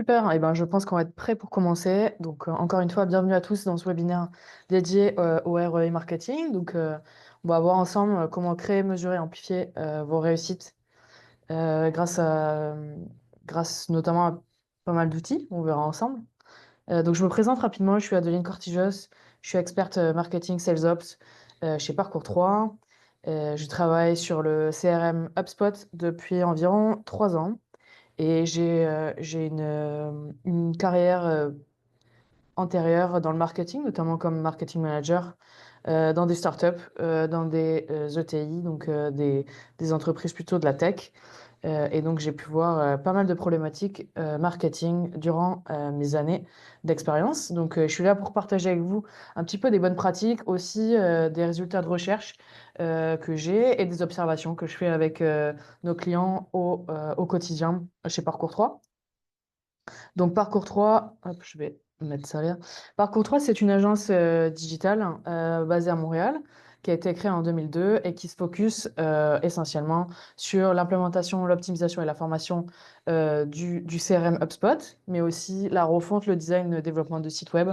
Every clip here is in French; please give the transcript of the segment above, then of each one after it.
Super, et ben, je pense qu'on va être prêt pour commencer. Donc, encore une fois, bienvenue à tous dans ce webinaire dédié au ROI marketing. Donc, on va voir ensemble comment créer, mesurer, amplifier vos réussites grâce grâce notamment à pas mal d'outils. On verra ensemble. Donc, je me présente rapidement. Je suis Adeline Cortijos. Je suis experte marketing Sales Ops chez Parcours 3. Je travaille sur le CRM HubSpot depuis environ 3 ans. Et j'ai une carrière antérieure dans le marketing, notamment comme marketing manager, dans des startups, dans des ETI, donc des entreprises plutôt de la tech. Et donc j'ai pu voir pas mal de problématiques marketing durant mes années d'expérience. Donc je suis là pour partager avec vous un petit peu des bonnes pratiques, aussi des résultats de recherche que j'ai et des observations que je fais avec nos clients au quotidien chez Parcours 3. Donc Parcours 3, hop, je vais mettre ça là. Parcours 3, c'est une agence digitale basée à Montréal qui a été créée en 2002 et qui se focus essentiellement sur l'implémentation, l'optimisation et la formation du CRM HubSpot, mais aussi la refonte, le design, le développement de sites web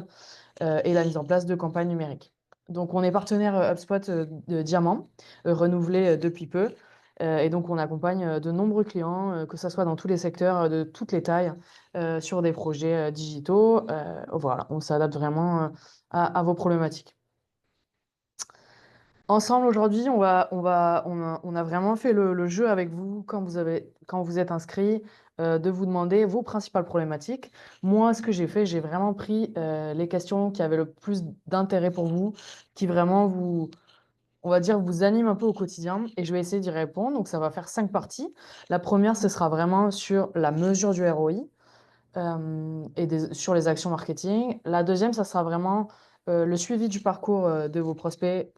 et la mise en place de campagnes numériques. Donc, on est partenaire HubSpot de Diamant, renouvelé depuis peu. Et donc, on accompagne de nombreux clients, que ce soit dans tous les secteurs, de toutes les tailles, sur des projets digitaux. Voilà, on s'adapte vraiment à vos problématiques. Ensemble, aujourd'hui, on a vraiment fait le jeu avec vous quand vous êtes inscrit, de vous demander vos principales problématiques. Moi, ce que j'ai fait, j'ai vraiment pris les questions qui avaient le plus d'intérêt pour vous, qui vraiment on va dire, vous animent un peu au quotidien, et je vais essayer d'y répondre. Donc, ça va faire 5 parties. La première, ce sera vraiment sur la mesure du ROI sur les actions marketing. La deuxième, ça sera vraiment le suivi du parcours de vos prospects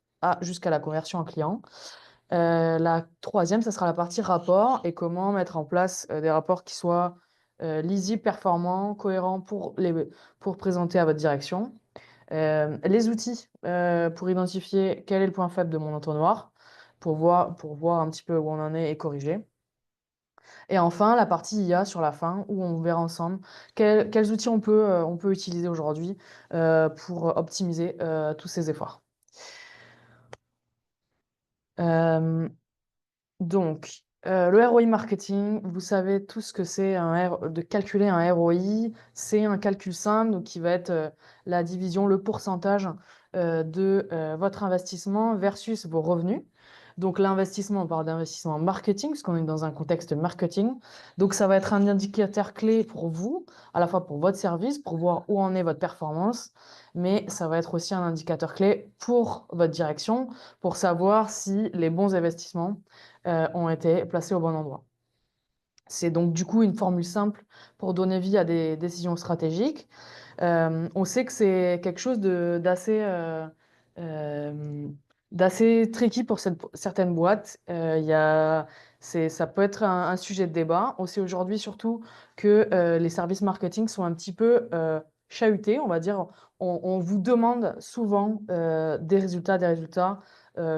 jusqu'à la conversion en client. La troisième, ça sera la partie rapport et comment mettre en place des rapports qui soient lisibles, performants, cohérents pour présenter à votre direction. Les outils pour identifier quel est le point faible de mon entonnoir, pour voir un petit peu où on en est et corriger. Et enfin, la partie IA sur la fin, où on verra ensemble quels outils on peut utiliser aujourd'hui pour optimiser tous ces efforts. Euh, le ROI marketing, vous savez tout ce que c'est de calculer un ROI. C'est un calcul simple donc, qui va être la division, le pourcentage de votre investissement versus vos revenus. Donc l'investissement, on parle d'investissement marketing, parce qu'on est dans un contexte marketing. Donc ça va être un indicateur clé pour vous, à la fois pour votre service, pour voir où en est votre performance, mais ça va être aussi un indicateur clé pour votre direction, pour savoir si les bons investissements ont été placés au bon endroit. C'est donc du coup une formule simple pour donner vie à des décisions stratégiques. On sait que c'est quelque chose euh, d'assez tricky pour certaines boîtes. Ça peut être un sujet de débat. On sait aujourd'hui surtout que les services marketing sont un petit peu chahutés, on va dire. On vous demande souvent des résultats,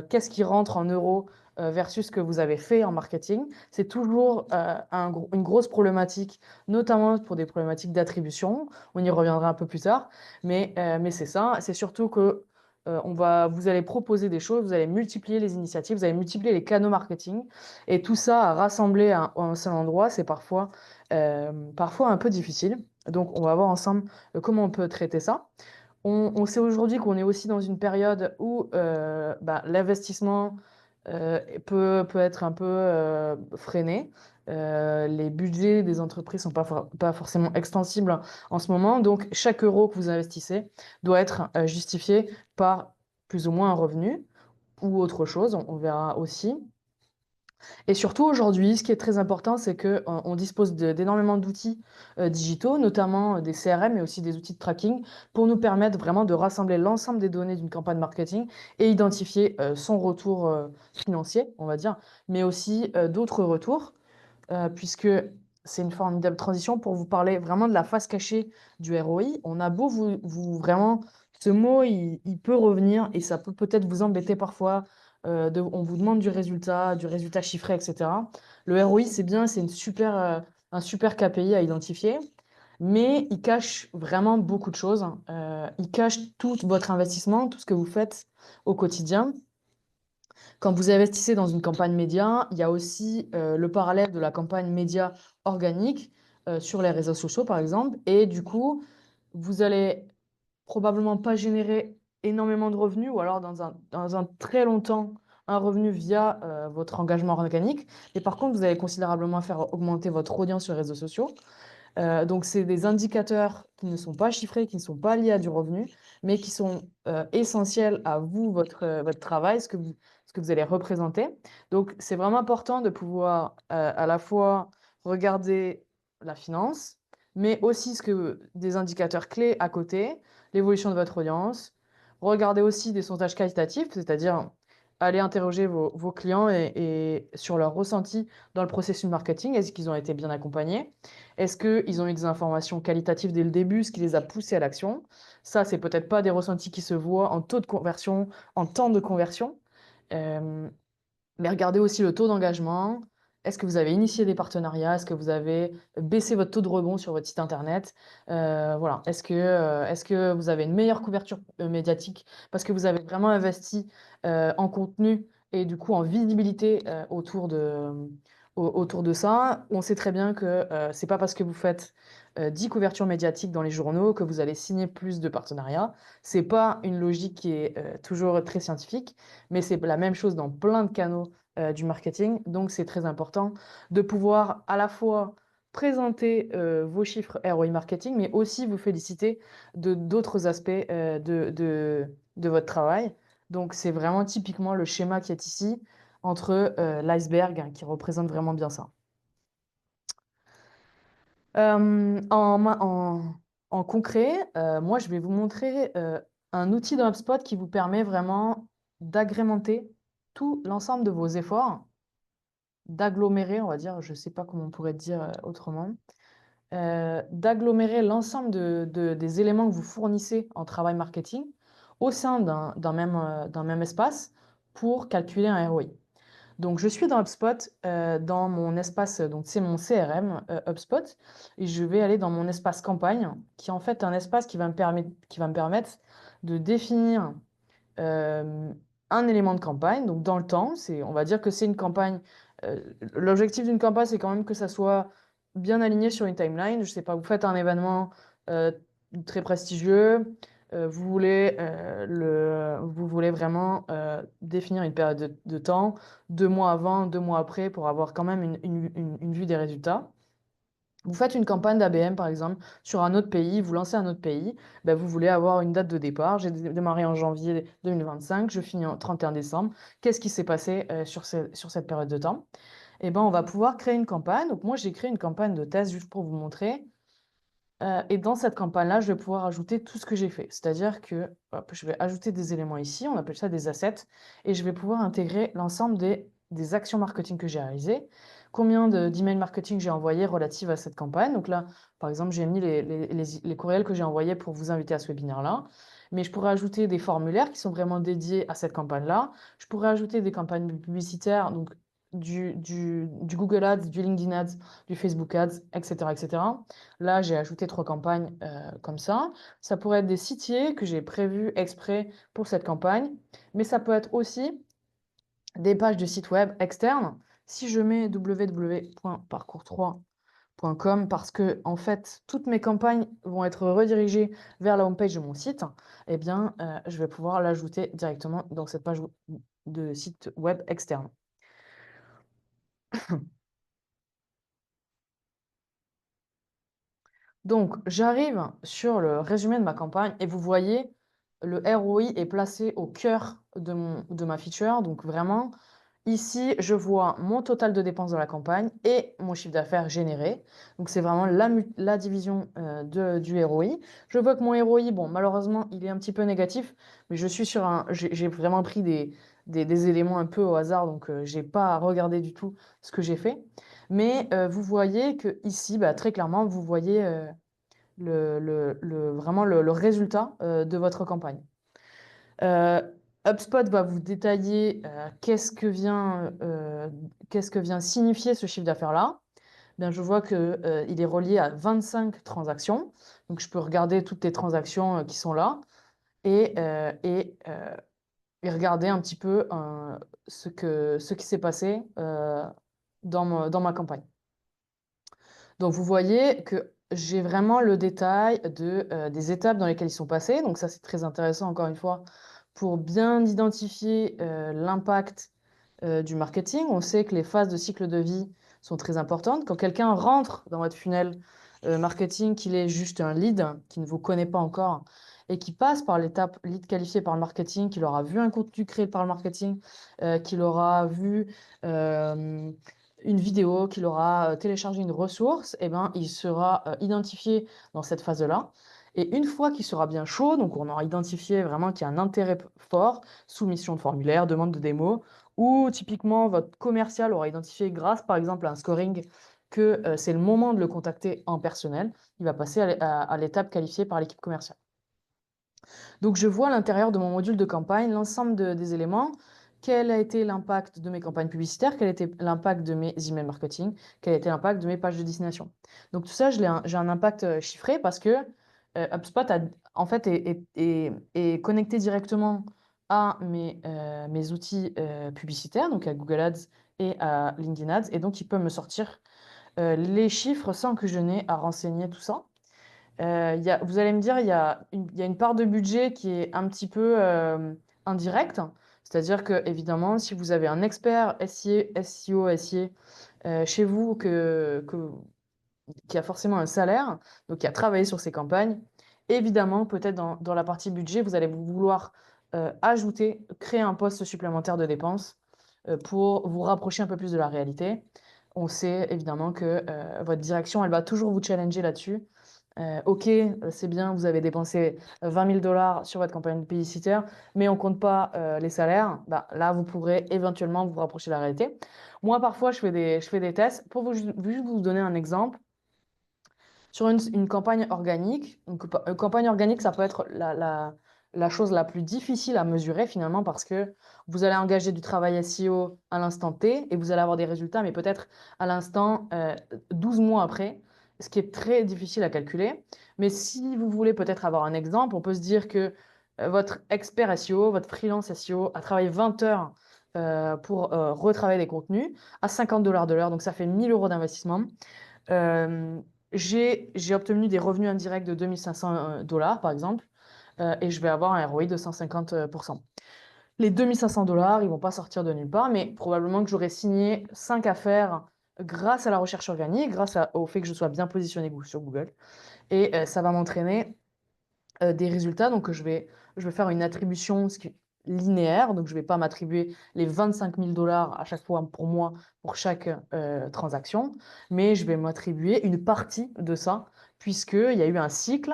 qu'est-ce qui rentre en euros versus ce que vous avez fait en marketing. C'est toujours une grosse problématique, notamment pour des problématiques d'attribution. On y reviendra un peu plus tard, mais c'est ça. C'est surtout que vous allez proposer des choses, vous allez multiplier les initiatives, vous allez multiplier les canaux marketing, et tout ça à rassembler à un seul endroit, c'est parfois un peu difficile. Donc, on va voir ensemble comment on peut traiter ça. On sait aujourd'hui qu'on est aussi dans une période où l'investissement peut être un peu freiné. Les budgets des entreprises sont pas forcément extensibles en ce moment. Donc, chaque euro que vous investissez doit être justifié par plus ou moins un revenu ou autre chose. On verra aussi. Et surtout aujourd'hui, ce qui est très important, c'est que on dispose d'énormément d'outils digitaux, notamment des CRM, mais aussi des outils de tracking, pour nous permettre vraiment de rassembler l'ensemble des données d'une campagne marketing et identifier son retour financier, on va dire, mais aussi d'autres retours, puisque c'est une formidable transition pour vous parler vraiment de la face cachée du ROI. On a beau vraiment, ce mot, il peut revenir et ça peut peut-être vous embêter parfois. On vous demande du résultat chiffré, etc. Le ROI, c'est bien, c'est un super KPI à identifier. mais il cache vraiment beaucoup de choses. Il cache tout votre investissement, tout ce que vous faites au quotidien. Quand vous investissez dans une campagne média, il y a aussi le parallèle de la campagne média organique sur les réseaux sociaux, par exemple. Et du coup, vous allez probablement pas générer énormément de revenus ou alors dans un très long temps, un revenu via votre engagement organique. Et par contre, vous allez considérablement faire augmenter votre audience sur les réseaux sociaux. Donc, c'est des indicateurs qui ne sont pas chiffrés, qui ne sont pas liés à du revenu, mais qui sont essentiels à vous, votre travail, ce que vous allez représenter. Donc, c'est vraiment important de pouvoir à la fois regarder la finance, mais aussi des indicateurs clés à côté, l'évolution de votre audience. Regardez aussi des sondages qualitatifs, c'est-à-dire aller interroger vos clients et sur leur ressenti dans le processus marketing. Est-ce qu'ils ont été bien accompagnés? Est-ce qu'ils ont eu des informations qualitatives dès le début, ce qui les a poussés à l'action? Ça, c'est peut-être pas des ressentis qui se voient en taux de conversion, en temps de conversion. Euh, mais regardez aussi le taux d'engagement. Est-ce que vous avez initié des partenariats? Est-ce que vous avez baissé votre taux de rebond sur votre site internet? Voilà. Est-ce que vous avez une meilleure couverture médiatique parce que vous avez vraiment investi en contenu et du coup en visibilité autour de ça? On sait très bien que c'est pas parce que vous faites 10 couvertures médiatiques dans les journaux que vous allez signer plus de partenariats. C'est pas une logique qui est toujours très scientifique, mais c'est la même chose dans plein de canaux du marketing. Donc, c'est très important de pouvoir à la fois présenter vos chiffres ROI marketing, mais aussi vous féliciter de d'autres aspects de votre travail. Donc, c'est vraiment typiquement le schéma qui est ici entre l'iceberg hein, qui représente vraiment bien ça. En concret, moi, je vais vous montrer un outil dans HubSpot qui vous permet vraiment d'agrémenter tout l'ensemble de vos efforts, d'agglomérer, on va dire, je ne sais pas comment on pourrait dire autrement, d'agglomérer l'ensemble des éléments que vous fournissez en travail marketing au sein d'un même espace pour calculer un ROI. Donc, je suis dans HubSpot, dans mon espace, donc c'est mon CRM HubSpot, et je vais aller dans mon espace campagne, qui est en fait un espace qui va me permettre de définir euh, un élément de campagne. Donc, dans le temps, on va dire que c'est une campagne. L'objectif d'une campagne, c'est quand même que ça soit bien aligné sur une timeline. Je ne sais pas, vous faites un événement euh, très prestigieux, vous voulez vraiment définir une période de temps, 2 mois avant, 2 mois après, pour avoir quand même une vue des résultats. Vous faites une campagne d'ABM, par exemple, sur un autre pays, vous lancez un autre pays, ben, vous voulez avoir une date de départ. J'ai démarré en janvier 2025, je finis en 31 décembre. Qu'est-ce qui s'est passé sur cette période de temps? Eh ben, on va pouvoir créer une campagne. Donc, moi, j'ai créé une campagne de test juste pour vous montrer. Et dans cette campagne-là, je vais pouvoir ajouter tout ce que j'ai fait. C'est-à-dire que hop, je vais ajouter des éléments ici, on appelle ça des assets, et je vais pouvoir intégrer l'ensemble des actions marketing que j'ai réalisées, combien d'emails marketing j'ai envoyés relatives à cette campagne. Donc là, par exemple, j'ai mis les courriels que j'ai envoyés pour vous inviter à ce webinaire-là, mais je pourrais ajouter des formulaires qui sont vraiment dédiés à cette campagne-là. Je pourrais ajouter des campagnes publicitaires, donc du Google Ads, du LinkedIn Ads, du Facebook Ads, etc., etc. Là, j'ai ajouté 3 campagnes comme ça. Ça pourrait être des sitiers que j'ai prévus exprès pour cette campagne, mais ça peut être aussi des pages de sites web externes. Si je mets www.parcours3.com, parce que en fait, toutes mes campagnes vont être redirigées vers la homepage de mon site, eh bien, je vais pouvoir l'ajouter directement dans cette page de site web externe. Donc, j'arrive sur le résumé de ma campagne et vous voyez, le ROI est placé au cœur de ma feature. Donc, vraiment, ici, je vois mon total de dépenses de la campagne et mon chiffre d'affaires généré. Donc, c'est vraiment la division du ROI. Je vois que mon ROI, bon, malheureusement, il est un petit peu négatif, mais j'ai vraiment pris des éléments un peu au hasard, donc j'ai pas regardé du tout ce que j'ai fait. Mais vous voyez que ici, bah, très clairement, vous voyez vraiment le résultat de votre campagne. Euh, HubSpot va vous détailler qu'est-ce que vient signifier ce chiffre d'affaires-là. bien, je vois que, il est relié à 25 transactions. Donc, je peux regarder toutes les transactions qui sont là et, et regarder un petit peu ce qui s'est passé dans ma campagne. Donc, vous voyez que j'ai vraiment le détail des étapes dans lesquelles ils sont passés. Donc, ça, c'est très intéressant, encore une fois, pour bien identifier l'impact du marketing. On sait que les phases de cycle de vie sont très importantes. Quand quelqu'un rentre dans votre funnel marketing, qu'il est juste un lead qui ne vous connaît pas encore et qui passe par l'étape lead qualifié par le marketing, qu'il aura vu un contenu créé par le marketing, qu'il aura vu une vidéo, qu'il aura téléchargé une ressource, eh ben, il sera identifié dans cette phase-là. Et une fois qu'il sera bien chaud, donc on aura identifié vraiment qu'il y a un intérêt fort, soumission de formulaire, demande de démo, ou typiquement votre commercial aura identifié grâce par exemple à un scoring que c'est le moment de le contacter en personnel, il va passer à l'étape qualifiée par l'équipe commerciale. Donc je vois à l'intérieur de mon module de campagne l'ensemble des éléments. Quel a été l'impact de mes campagnes publicitaires? Quel a été l'impact de mes emails marketing? Quel a été l'impact de mes pages de destination? Donc tout ça, j'ai un impact chiffré parce que HubSpot en fait, est connecté directement à mes outils publicitaires, donc à Google Ads et à LinkedIn Ads. Et donc, il peut me sortir les chiffres sans que je n'ai à renseigner tout ça. Vous allez me dire, il y a une part de budget qui est un petit peu indirecte. C'est-à-dire que, évidemment, si vous avez un expert SEO, SIA chez vous qui a forcément un salaire, donc qui a travaillé sur ces campagnes, évidemment, peut-être dans la partie budget, vous allez vouloir créer un poste supplémentaire de dépenses pour vous rapprocher un peu plus de la réalité. On sait évidemment que votre direction, elle va toujours vous challenger là-dessus. Ok, c'est bien, vous avez dépensé 20 000 $ sur votre campagne publicitaire, mais on ne compte pas les salaires. Bah, là, vous pourrez éventuellement vous rapprocher de la réalité. Moi, parfois, je fais des tests. Pour juste vous donner un exemple, sur une campagne organique, une campagne organique, ça peut être la chose la plus difficile à mesurer finalement parce que vous allez engager du travail SEO à l'instant T et vous allez avoir des résultats, mais peut-être à l'instant 12 mois après, ce qui est très difficile à calculer. Mais si vous voulez peut-être avoir un exemple, on peut se dire que votre expert SEO, votre freelance SEO a travaillé 20 heures pour retravailler des contenus à 50 $ de l'heure, donc ça fait 1 000 € d'investissement. Euh, j'ai obtenu des revenus indirects de 2500 $, par exemple, et je vais avoir un ROI de 150%. Les 2500 $, ils vont pas sortir de nulle part, mais probablement que j'aurai signé 5 affaires grâce à la recherche organique, au fait que je sois bien positionné sur Google. Et ça va m'entraîner des résultats. Donc, je vais faire une attribution linéaire. Donc, je ne vais pas m'attribuer les 25 000 $ à chaque fois pour moi, pour chaque transaction, mais je vais m'attribuer une partie de ça, puisqu'il y a eu un cycle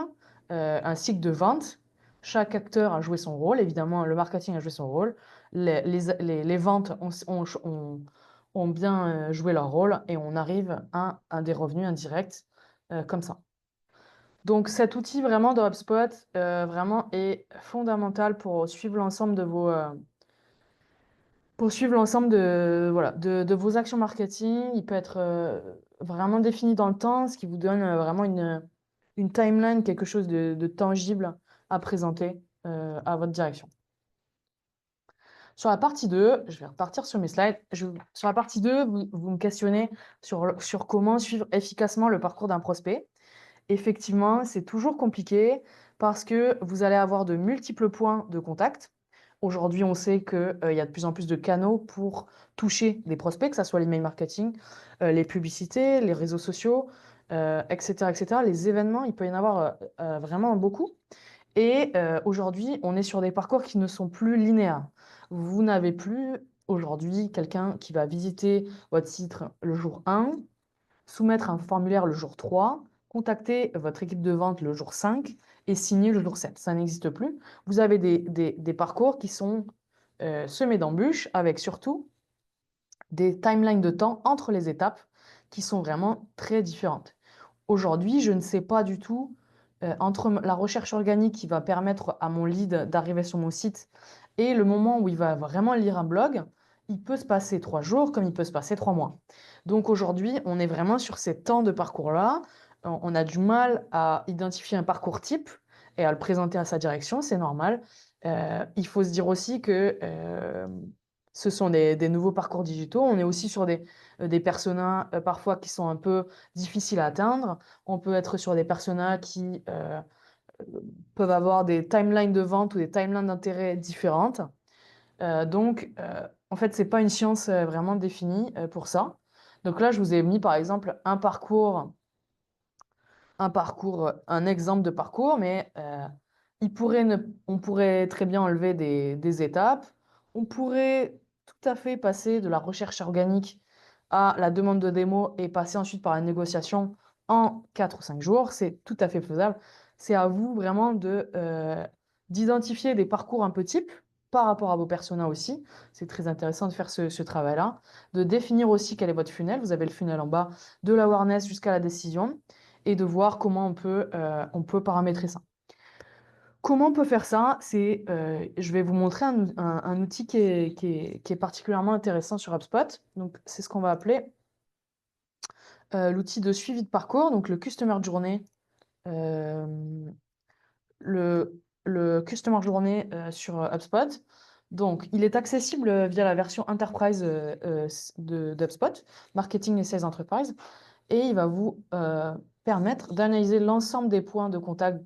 de vente. Chaque acteur a joué son rôle. Évidemment, le marketing a joué son rôle. Les ventes ont bien joué leur rôle et on arrive à des revenus indirects comme ça. Donc cet outil vraiment de HubSpot vraiment est fondamental pour suivre l'ensemble de voilà, de vos actions marketing. Il peut être vraiment défini dans le temps, ce qui vous donne vraiment une timeline, quelque chose de tangible à présenter à votre direction. Sur la partie 2, je vais repartir sur mes slides. Sur la partie 2, vous me questionnez sur comment suivre efficacement le parcours d'un prospect. Effectivement, c'est toujours compliqué parce que vous allez avoir de multiples points de contact. Aujourd'hui, on sait qu'il y a de plus en plus de canaux pour toucher des prospects, que ce soit l'email marketing, les publicités, les réseaux sociaux, etc., etc. Les événements, il peut y en avoir vraiment beaucoup. Et aujourd'hui, on est sur des parcours qui ne sont plus linéaires. Vous n'avez plus aujourd'hui quelqu'un qui va visiter votre site le jour 1, soumettre un formulaire le jour 3, contacter votre équipe de vente le jour 5 et signer le jour 7. Ça n'existe plus. Vous avez des parcours qui sont semés d'embûches avec surtout des timelines de temps entre les étapes qui sont vraiment très différentes. Aujourd'hui, je ne sais pas du tout entre la recherche organique qui va permettre à mon lead d'arriver sur mon site et le moment où il va vraiment lire un blog, il peut se passer 3 jours comme il peut se passer 3 mois. Donc aujourd'hui, on est vraiment sur ces temps de parcours-là. On a du mal à identifier un parcours type et à le présenter à sa direction, c'est normal. Il faut se dire aussi que ce sont des nouveaux parcours digitaux. On est aussi sur des personas parfois qui sont un peu difficiles à atteindre. On peut être sur des personas qui peuvent avoir des timelines de vente ou des timelines d'intérêt différentes. En fait, c'est pas une science vraiment définie pour ça. Donc là, je vous ai mis par exemple un exemple de parcours, mais on pourrait très bien enlever des étapes. On pourrait tout à fait passer de la recherche organique à la demande de démo et passer ensuite par la négociation en 4 ou 5 jours. C'est tout à fait faisable. C'est à vous vraiment d'identifier des parcours un peu types par rapport à vos personas aussi. C'est très intéressant de faire ce travail-là. De définir aussi quel est votre funnel. Vous avez le funnel en bas de l'awareness jusqu'à la décision et de voir comment on peut paramétrer ça. Comment on peut faire ça? Je vais vous montrer un outil qui est particulièrement intéressant sur HubSpot. Donc, c'est ce qu'on va appeler l'outil de suivi de parcours, donc le Customer Journey. euh, le Customer Journey sur HubSpot. Donc, il est accessible via la version Enterprise d'HubSpot, Marketing et Sales Enterprise, et il va vous permettre d'analyser l'ensemble des points de contact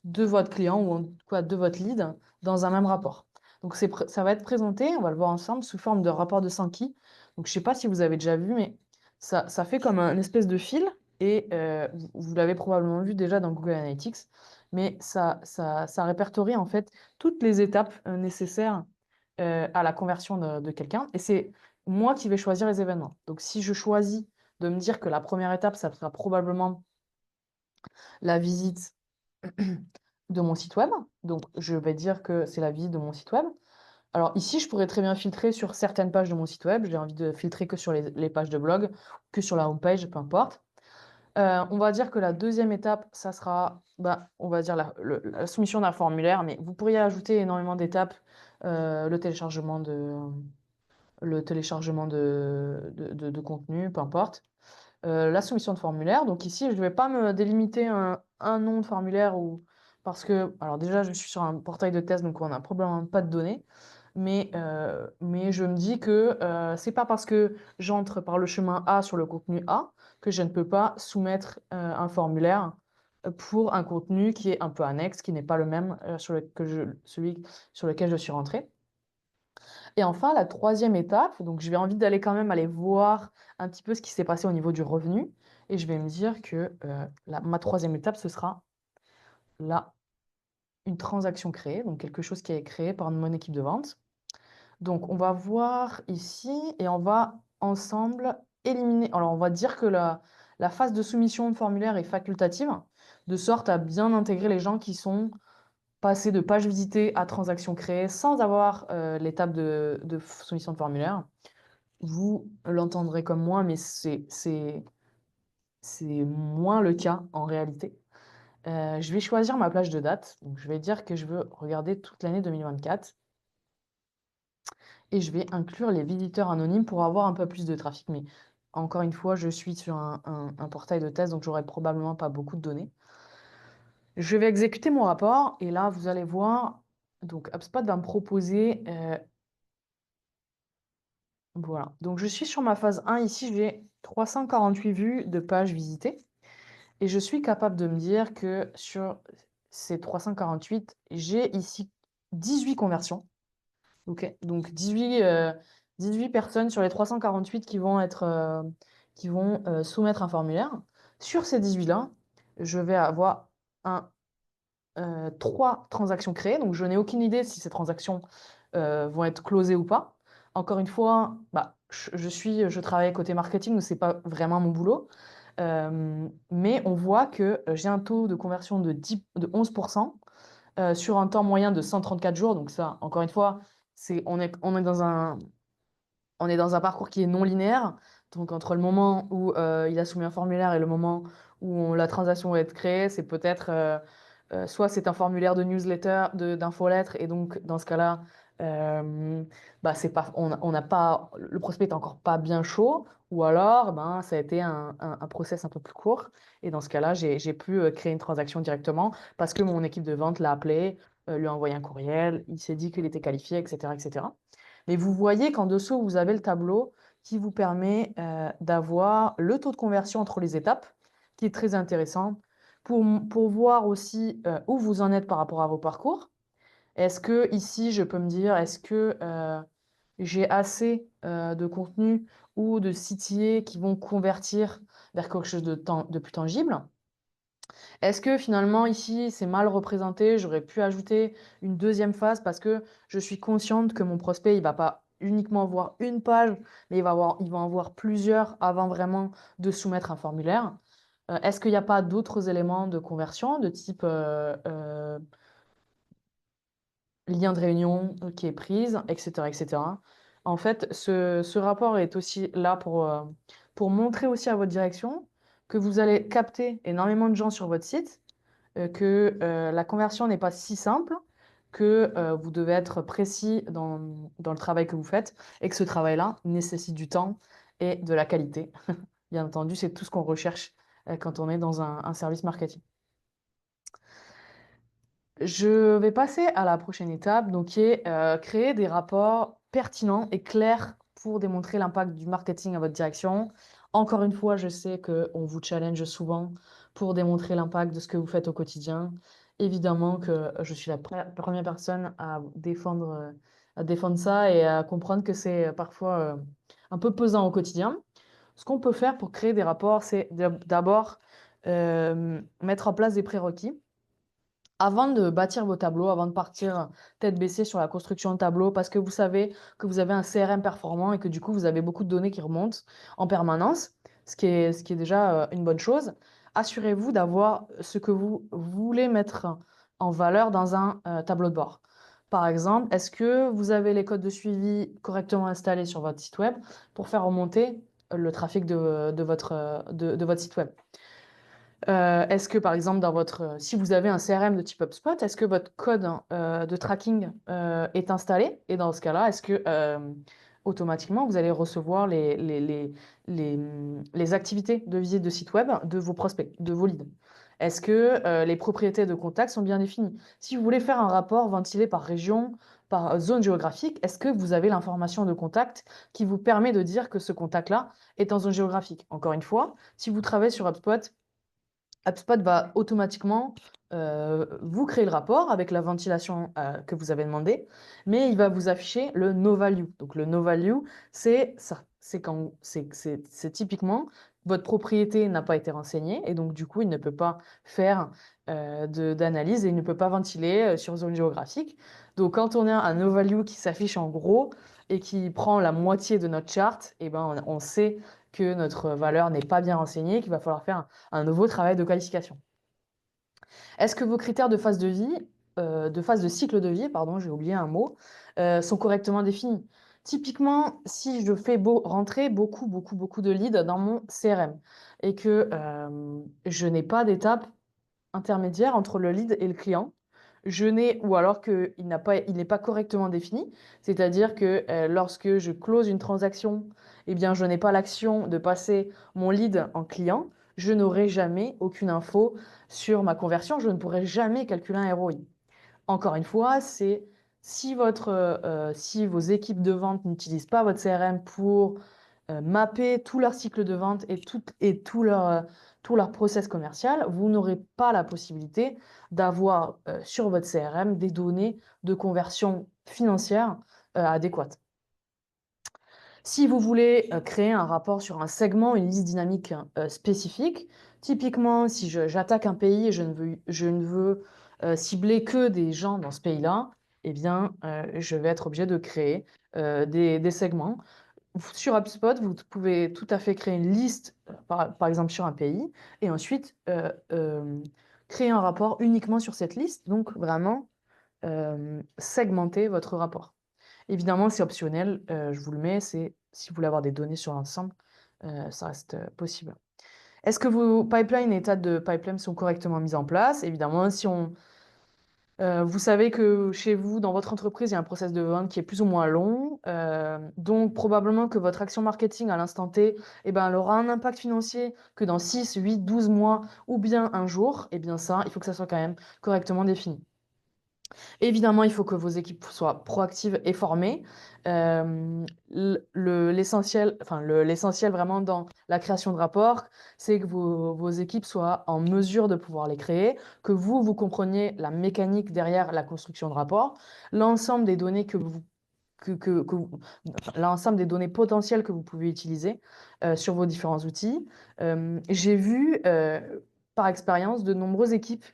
de votre client ou en tout cas de votre lead dans un même rapport. Donc ça va être présenté, on va le voir ensemble, sous forme de rapport de Sankey. Donc je ne sais pas si vous avez déjà vu, mais ça fait comme une espèce de fil et vous l'avez probablement vu déjà dans Google Analytics, mais ça répertorie en fait toutes les étapes nécessaires à la conversion de quelqu'un et c'est moi qui vais choisir les événements. Donc si je choisis de me dire que la première étape, ça sera probablement la visite de mon site web. Donc, je vais dire que c'est la visite de mon site web. Alors ici, je pourrais très bien filtrer sur certaines pages de mon site web. J'ai envie de filtrer que sur les pages de blog, que sur la homepage, peu importe. On va dire que la deuxième étape, ça sera, on va dire la soumission d'un formulaire, mais vous pourriez ajouter énormément d'étapes, le téléchargement de contenu, peu importe. La soumission de formulaire. Donc ici, je ne vais pas me délimiter un nom de formulaire parce que, alors déjà, je suis sur un portail de test, donc on n'a probablement pas de données. Mais je me dis que c'est pas parce que j'entre par le chemin A sur le contenu A que je ne peux pas soumettre un formulaire pour un contenu qui est un peu annexe, qui n'est pas le même celui sur lequel je suis rentrée. Et enfin, la troisième étape, donc je vais envie d'aller quand même aller voir un petit peu ce qui s'est passé au niveau du revenu. Et je vais me dire que ma troisième étape, ce sera là, une transaction créée, donc quelque chose qui est créé par mon équipe de vente. Donc on va voir ici et on va ensemble éliminer. Alors on va dire que la phase de soumission de formulaire est facultative, de sorte à bien intégrer les gens qui sont passés de page visitée à transaction créée sans avoir l'étape de soumission de formulaire. Vous l'entendrez comme moi, mais c'est moins le cas en réalité. Je vais choisir ma plage de date. Donc, je vais dire que je veux regarder toute l'année 2024. Et je vais inclure les visiteurs anonymes pour avoir un peu plus de trafic. Mais encore une fois, je suis sur un portail de test, donc j'aurai probablement pas beaucoup de données. Je vais exécuter mon rapport et là, vous allez voir, donc HubSpot va me proposer voilà. Donc, je suis sur ma phase 1. Ici, j'ai 348 vues de pages visitées. Et je suis capable de me dire que sur ces 348, j'ai ici 18 conversions. Ok. Donc, 18 personnes sur les 348 qui vont soumettre un formulaire. Sur ces 18-là, je vais avoir 3 transactions créées. Donc, je n'ai aucune idée si ces transactions vont être closées ou pas. Encore une fois, je travaille côté marketing, donc c'est pas vraiment mon boulot. Mais on voit que j'ai un taux de conversion de 11% sur un temps moyen de 134 jours. Donc ça, encore une fois, on est dans un parcours qui est non linéaire. Donc entre le moment où il a soumis un formulaire et le moment où la transaction va être créée, c'est peut-être soit c'est un formulaire de newsletter, d'infolettre, et donc dans ce cas-là, C'est pas, on n'a pas, le prospect est encore pas bien chaud, ou alors ça a été un process un peu plus court. Et dans ce cas-là, j'ai pu créer une transaction directement parce que mon équipe de vente l'a appelé, lui a envoyé un courriel, il s'est dit qu'il était qualifié, etc., etc. Mais vous voyez qu'en dessous, vous avez le tableau qui vous permet d'avoir le taux de conversion entre les étapes, qui est très intéressant pour voir aussi où vous en êtes par rapport à vos parcours. Est-ce que ici, je peux me dire, est-ce que j'ai assez de contenu ou de CTA qui vont convertir vers quelque chose de plus tangible? Est-ce que finalement ici, c'est mal représenté? J'aurais pu ajouter une deuxième phase parce que je suis consciente que mon prospect, il va pas uniquement voir une page, mais il va en voir plusieurs avant vraiment de soumettre un formulaire. Est-ce qu'il n'y a pas d'autres éléments de conversion de type lien de réunion qui est prise, etc., etc. En fait, ce rapport est aussi là pour montrer aussi à votre direction que vous allez capter énormément de gens sur votre site, que la conversion n'est pas si simple, que vous devez être précis dans le travail que vous faites et que ce travail-là nécessite du temps et de la qualité. Bien entendu, c'est tout ce qu'on recherche quand on est dans un service marketing. Je vais passer à la prochaine étape, donc qui est créer des rapports pertinents et clairs pour démontrer l'impact du marketing à votre direction. Encore une fois, je sais qu'on vous challenge souvent pour démontrer l'impact de ce que vous faites au quotidien. Évidemment que je suis la première personne à défendre ça et à comprendre que c'est parfois un peu pesant au quotidien. Ce qu'on peut faire pour créer des rapports, c'est d'abord mettre en place des prérequis. Avant de bâtir vos tableaux, avant de partir tête baissée sur la construction de tableaux, parce que vous savez que vous avez un CRM performant et que du coup, vous avez beaucoup de données qui remontent en permanence, ce qui est déjà une bonne chose, assurez-vous d'avoir ce que vous voulez mettre en valeur dans un tableau de bord. Par exemple, est-ce que vous avez les codes de suivi correctement installés sur votre site web pour faire remonter le trafic de votre site web? Est-ce que, par exemple, si vous avez un CRM de type HubSpot, est-ce que votre code de tracking est installé? Et dans ce cas-là, est-ce que automatiquement, vous allez recevoir les activités de visite de site web de vos prospects, de vos leads? Est-ce que les propriétés de contact sont bien définies? Si vous voulez faire un rapport ventilé par région, par zone géographique, est-ce que vous avez l'information de contact qui vous permet de dire que ce contact-là est en zone géographique? Encore une fois, si vous travaillez sur HubSpot, HubSpot va automatiquement vous créer le rapport avec la ventilation que vous avez demandé, mais il va vous afficher le no value. Donc le no value, c'est ça, c'est typiquement votre propriété n'a pas été renseignée et donc du coup il ne peut pas faire d'analyse et il ne peut pas ventiler sur zone géographique. Donc quand on a un no value qui s'affiche en gros et qui prend la moitié de notre charte, et ben on sait que notre valeur n'est pas bien renseignée, qu'il va falloir faire un nouveau travail de qualification. Est-ce que vos critères de phase de vie, de phase de cycle de vie, pardon, j'ai oublié un mot, sont correctement définis? Typiquement, si je fais rentrer beaucoup de leads dans mon CRM et que je n'ai pas d'étape intermédiaire entre le lead et le client, ou alors il n'est pas correctement défini, c'est-à-dire que lorsque je close une transaction, eh bien, je n'ai pas l'action de passer mon lead en client, je n'aurai jamais aucune info sur ma conversion, je ne pourrai jamais calculer un ROI. Encore une fois, c'est si vos équipes de vente n'utilisent pas votre CRM pour mapper tout leur cycle de vente tout leur process commercial, vous n'aurez pas la possibilité d'avoir sur votre CRM des données de conversion financière adéquates. Si vous voulez créer un rapport sur un segment, une liste dynamique spécifique, typiquement si j'attaque un pays et je ne veux cibler que des gens dans ce pays-là, eh bien, je vais être obligé de créer des segments. Sur HubSpot, vous pouvez tout à fait créer une liste, par exemple sur un pays, et ensuite créer un rapport uniquement sur cette liste, donc vraiment segmenter votre rapport. Évidemment, c'est optionnel, je vous le mets, c'est si vous voulez avoir des données sur l'ensemble, ça reste possible. Est-ce que vos pipelines et états de pipeline sont correctement mis en place? Évidemment, Vous savez que chez vous, dans votre entreprise, il y a un process de vente qui est plus ou moins long. Donc, probablement que votre action marketing à l'instant T, eh ben, elle aura un impact financier que dans 6, 8, 12 mois ou bien un jour. Eh bien, ça, il faut que ça soit quand même correctement défini. Évidemment, il faut que vos équipes soient proactives et formées. L'essentiel vraiment dans la création de rapports, c'est que vos équipes soient en mesure de pouvoir les créer, que vous compreniez la mécanique derrière la construction de rapports, l'ensemble des données l'ensemble des données potentielles que vous pouvez utiliser sur vos différents outils. J'ai vu par expérience de nombreuses équipes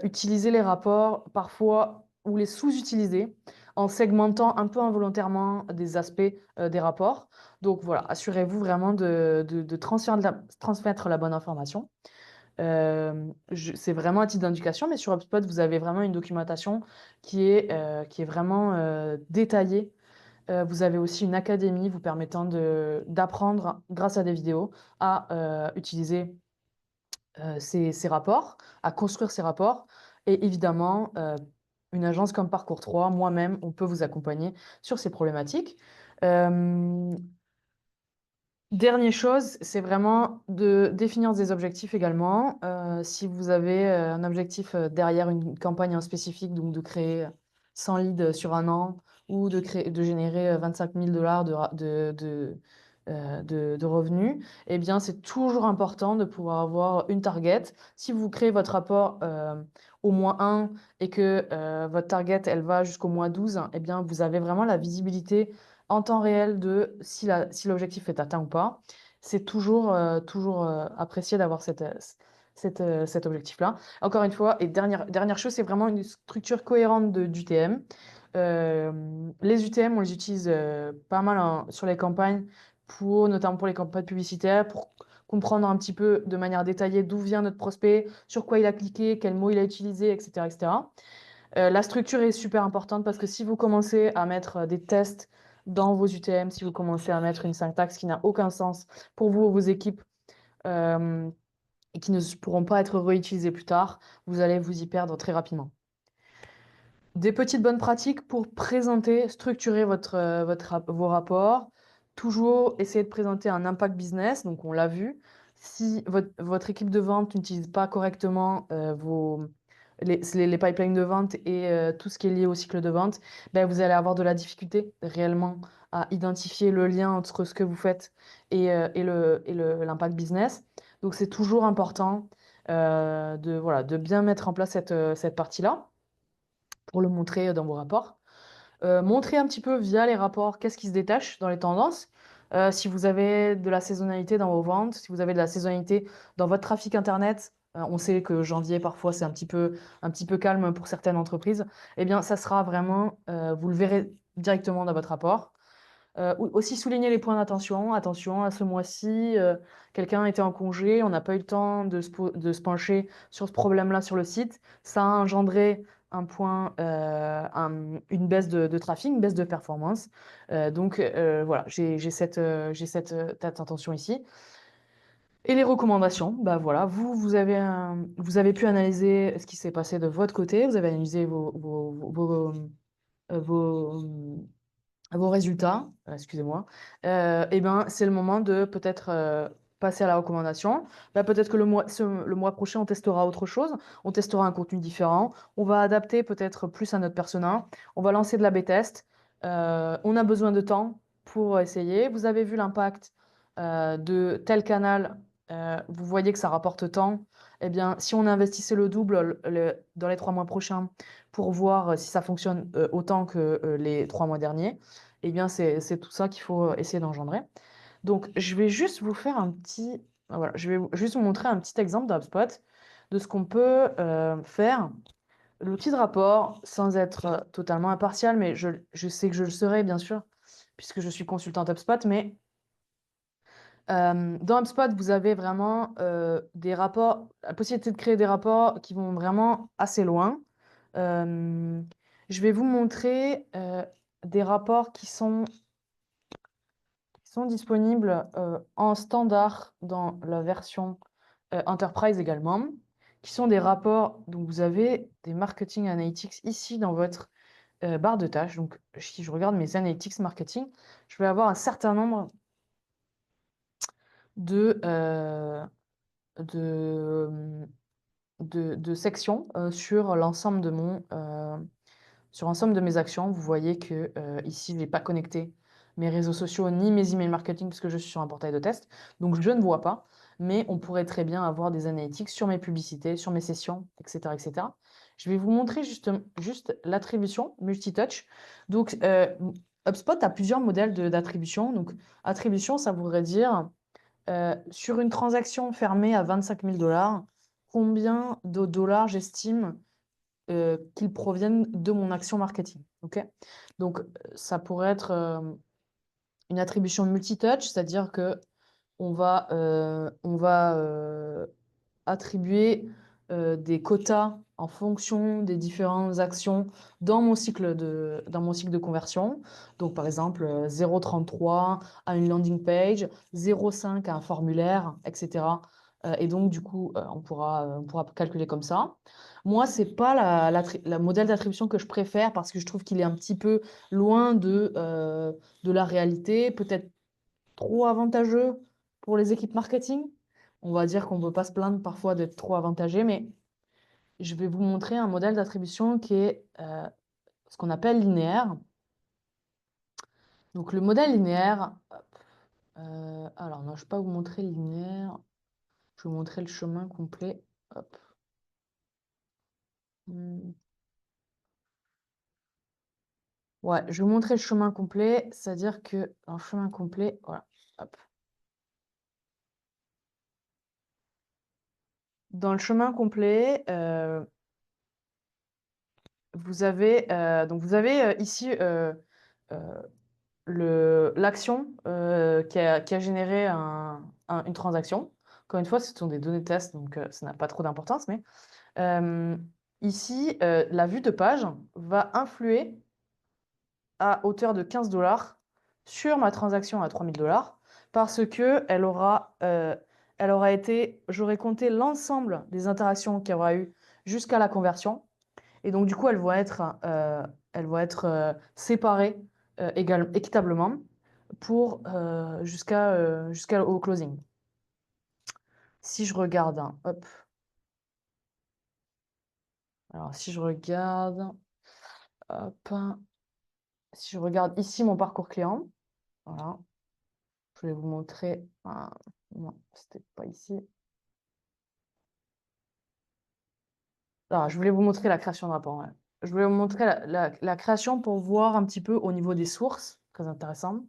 utiliser les rapports parfois ou les sous-utiliser en segmentant un peu involontairement des aspects des rapports. Donc voilà, assurez-vous vraiment de transmettre la bonne information. C'est vraiment un titre d'indication, mais sur HubSpot, vous avez vraiment une documentation qui est vraiment détaillée. Vous avez aussi une académie vous permettant d'apprendre, grâce à des vidéos, à utiliser ces rapports, à construire ces rapports. Et évidemment, une agence comme Parcours 3, moi-même, on peut vous accompagner sur ces problématiques. Euh, Dernière chose, c'est vraiment de définir des objectifs également. Si vous avez un objectif derrière une campagne en spécifique, donc de créer 100 leads sur un an ou de générer 25 000 dollars de revenus, eh bien, c'est toujours important de pouvoir avoir une target. Si vous créez votre rapport au mois 1 et que votre target, elle va jusqu'au mois 12, eh bien, vous avez vraiment la visibilité en temps réel de si l'objectif est atteint ou pas. C'est toujours apprécié d'avoir cet objectif-là. Encore une fois, et dernière chose, c'est vraiment une structure cohérente d'UTM. Les UTM, on les utilise pas mal sur les campagnes, notamment pour les campagnes publicitaires, pour comprendre un petit peu de manière détaillée d'où vient notre prospect, sur quoi il a cliqué, quel mot il a utilisé, etc., etc. La structure est super importante parce que si vous commencez à mettre des tests dans vos UTM, si vous commencez à mettre une syntaxe qui n'a aucun sens pour vous ou vos équipes euh, et qui ne pourront pas être réutilisées plus tard, vous allez vous y perdre très rapidement. Des petites bonnes pratiques pour présenter, structurer vos rapports. Toujours essayer de présenter un impact business, donc on l'a vu. Si votre équipe de vente n'utilise pas correctement les pipelines de vente et tout ce qui est lié au cycle de vente, ben, vous allez avoir de la difficulté réellement à identifier le lien entre ce que vous faites et l'impact business. Donc c'est toujours important de bien mettre en place cette partie-là pour le montrer dans vos rapports. Montrer un petit peu via les rapports qu'est-ce qui se détache dans les tendances. Si vous avez de la saisonnalité dans vos ventes, si vous avez de la saisonnalité dans votre trafic Internet, on sait que janvier, parfois, c'est un petit peu calme pour certaines entreprises, eh bien, ça sera vraiment, vous le verrez directement dans votre rapport. Aussi souligner les points d'attention. Attention, à ce mois-ci, quelqu'un était en congé, on n'a pas eu le temps de se pencher sur ce problème-là sur le site. Ça a engendré une baisse de trafic, une baisse de performance. Donc voilà, j'ai cette attention ici. Et les recommandations, bah voilà, vous avez pu analyser ce qui s'est passé de votre côté, vous avez analysé vos vos résultats, excusez-moi, et ben, c'est le moment de peut-être passer à la recommandation. Bah, peut-être que le mois prochain, on testera autre chose, on testera un contenu différent, on va adapter peut-être plus à notre persona, on va lancer de la B-test. On a besoin de temps pour essayer. Vous avez vu l'impact de tel canal, vous voyez que ça rapporte tant. Eh bien, si on investissait le double dans les 3 mois prochains pour voir si ça fonctionne autant que les 3 mois derniers, eh bien, c'est tout ça qu'il faut essayer d'engendrer. Donc, je vais juste vous faire voilà, je vais juste vous montrer un petit exemple d'HubSpot de ce qu'on peut faire. L'outil de rapport, sans être totalement impartial, mais je sais que je le serai, bien sûr, puisque je suis consultante HubSpot, mais dans HubSpot, vous avez vraiment des rapports, la possibilité de créer des rapports qui vont vraiment assez loin. Euh, je vais vous montrer des rapports qui sont disponibles en standard dans la version Enterprise également, qui sont des rapports. Donc, vous avez des marketing analytics ici dans votre barre de tâches. Donc, si je regarde mes analytics marketing, je vais avoir un certain nombre de, de, de sections sur l'ensemble de sur l'ensemble de mes actions. Vous voyez que ici, je n'ai pas connecté mes réseaux sociaux ni mes emails marketing parce que je suis sur un portail de test. Donc, je ne vois pas, mais on pourrait très bien avoir des analytics sur mes publicités, sur mes sessions, etc., etc. Je vais vous montrer juste l'attribution multitouch. Donc, HubSpot a plusieurs modèles d'attribution. Donc, attribution, ça voudrait dire sur une transaction fermée à 25 000 $, combien de dollars j'estime qu'ils proviennent de mon action marketing. Ok. Donc, ça pourrait être une attribution multitouch, c'est-à-dire que on va attribuer des quotas en fonction des différentes actions dans mon cycle de conversion. Donc, par exemple, 0,33 à une landing page, 0,5 à un formulaire, etc. Et donc, du coup, on pourra calculer comme ça. Moi, c'est pas la modèle d'attribution que je préfère parce que je trouve qu'il est un petit peu loin de la réalité, peut-être trop avantageux pour les équipes marketing. On va dire qu'on ne peut pas se plaindre parfois d'être trop avantagé, mais je vais vous montrer un modèle d'attribution qui est ce qu'on appelle linéaire. Donc le modèle linéaire, alors non, je ne vais pas vous montrer le linéaire, je vais vous montrer le chemin complet. Hop. Hmm. Ouais, je vais vous montrer le chemin complet, c'est-à-dire que un chemin complet, voilà. Hop. Dans le chemin complet, vous avez, ici l'action qui a généré une transaction. Encore une fois, ce sont des données de test, donc ça n'a pas trop d'importance. Mais euh, ici, la vue de page va influer à hauteur de 15 $ sur ma transaction à 3 000 $ parce que elle aura été, j'aurais compté l'ensemble des interactions qu'il y aura eu jusqu'à la conversion. Et donc, du coup, elles vont être séparées équitablement pour jusqu'au closing. Si je regarde, hein, hop, alors si je regarde, hop, si je regarde ici mon parcours client, voilà, je vais vous montrer, non, c'était pas ici. Alors, je voulais vous montrer la création de rapport. Ouais. Je voulais vous montrer la création pour voir un petit peu au niveau des sources, très intéressant.